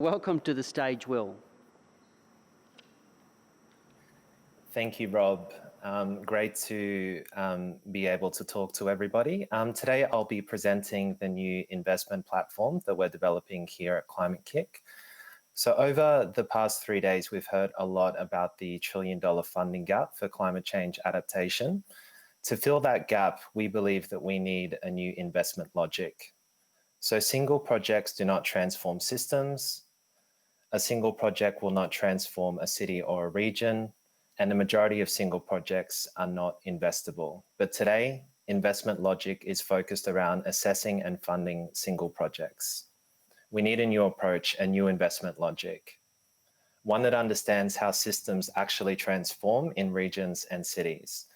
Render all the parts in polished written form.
Welcome to the stage, Will. Thank you, Rob. Great to be able to talk to everybody. Today, I'll be presenting the new investment platform that we're developing here at KIC. So over the past 3 days, we've heard a lot about the $1 trillion funding gap for climate change adaptation. To fill that gap, we believe that we need a new investment logic. So single projects do not transform systems. A single project will not transform a city or a region, and the majority of single projects are not investable. But today, investment logic is focused around assessing and funding single projects. We need a new approach, a new investment logic, one that understands how systems actually transform in regions and cities.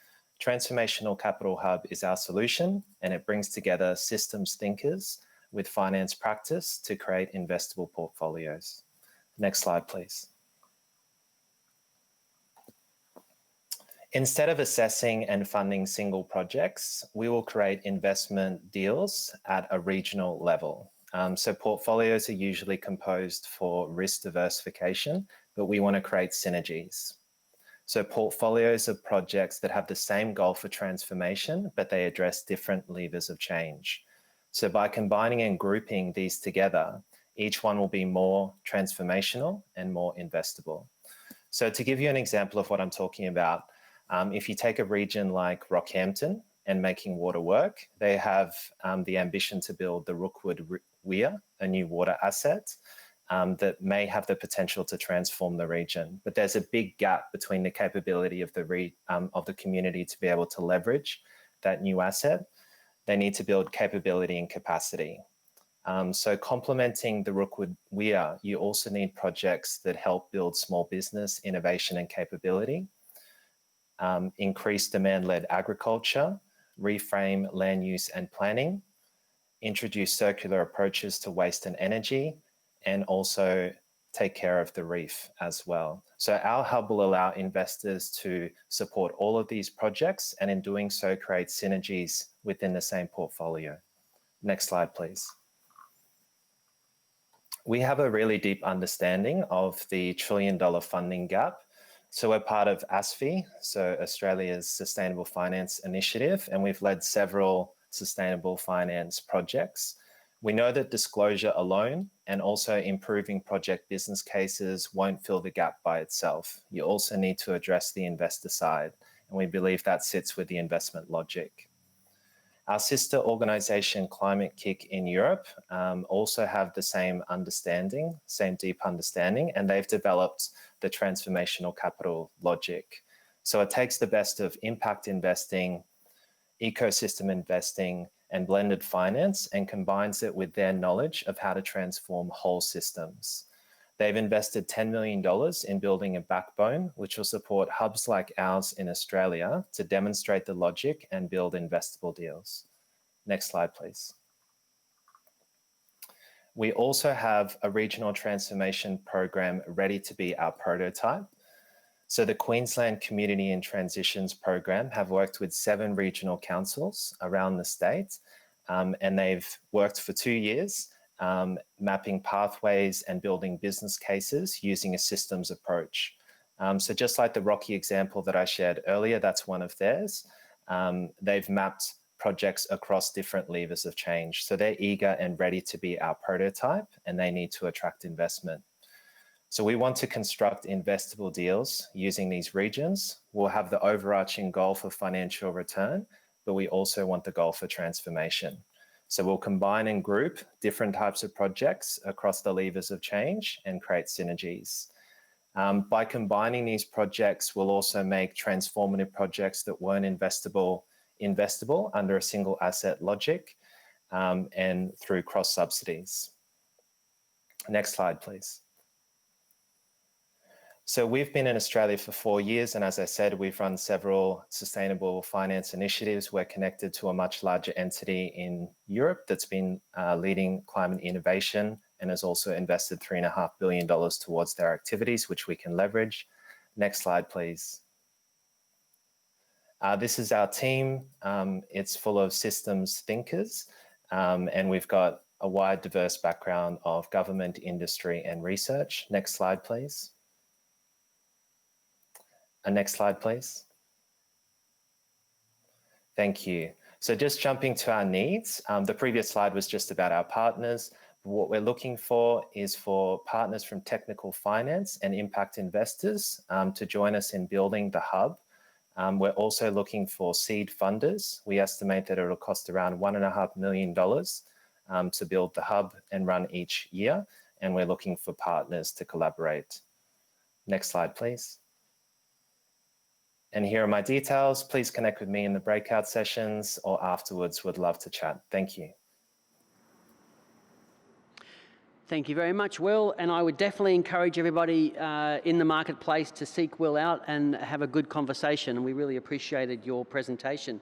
Transformational Capital Hub is our solution, and it brings together systems thinkers with finance practice to create investable portfolios. Next slide, please. Instead of assessing and funding single projects, we will create investment deals at a regional level. So portfolios are usually composed for risk diversification, but we want to create synergies. So portfolios of projects that have the same goal for transformation, but they address different levers of change. So by combining and grouping these together, each one will be more transformational and more investable. So to give you an example of what I'm talking about, if you take a region like Rockhampton and Making Water Work, they have the ambition to build the Rookwood Weir, a new water asset that may have the potential to transform the region. But there's a big gap between the capability of the community to be able to leverage that new asset. They need to build capability and capacity. So complementing the Rookwood Weir, you also need projects that help build small business, innovation and capability, increase demand-led agriculture, reframe land use and planning, introduce circular approaches to waste and energy, and also take care of the reef as well. So our hub will allow investors to support all of these projects, and in doing so, create synergies within the same portfolio. Next slide, please. We have a really deep understanding of the $1 trillion funding gap. So we're part of ASFI, so Australia's Sustainable Finance Initiative, and we've led several sustainable finance projects. We know that disclosure alone and also improving project business cases won't fill the gap by itself. You also need to address the investor side, and we believe that sits with the investment logic. Our sister organization, KIC in Europe, also have the same understanding, same deep understanding, and they've developed the transformational capital logic. So it takes the best of impact investing, ecosystem investing, and blended finance and combines it with their knowledge of how to transform whole systems. They've invested $10 million in building a backbone, which will support hubs like ours in Australia to demonstrate the logic and build investable deals. Next slide, please. We also have a regional transformation program ready to be our prototype. So the Queensland Community and Transitions Program have worked with 7 regional councils around the state, and they've worked for 2 years, mapping pathways and building business cases using a systems approach. So just like the Rocky example that I shared earlier, that's one of theirs. They've mapped projects across different levers of change. So they're eager and ready to be our prototype, and they need to attract investment. So we want to construct investable deals using these regions. We'll have the overarching goal for financial return, but we also want the goal for transformation. So we'll combine and group different types of projects across the levers of change and create synergies. By combining these projects, we'll also make transformative projects that weren't investable under a single asset logic and through cross subsidies. Next slide, please. So we've been in Australia for 4 years, and as I said, we've run several sustainable finance initiatives. We're connected to a much larger entity in Europe that's been leading climate innovation and has also invested $3.5 billion towards their activities, which we can leverage. Next slide, please. This is our team. It's full of systems thinkers, and we've got a wide, diverse background of government, industry, and research. Next slide, please. Next slide, please. Thank you. So just jumping to our needs, the previous slide was just about our partners. What we're looking for is for partners from technical finance and impact investors to join us in building the hub. We're also looking for seed funders. We estimate that it'll cost around $1.5 million to build the hub and run each year. And we're looking for partners to collaborate. Next slide, please. And here are my details. Please connect with me in the breakout sessions or afterwards. Would love to chat. Thank you. Thank you very much, Will. And I would definitely encourage everybody in the marketplace to seek Will out and have a good conversation. And we really appreciated your presentation.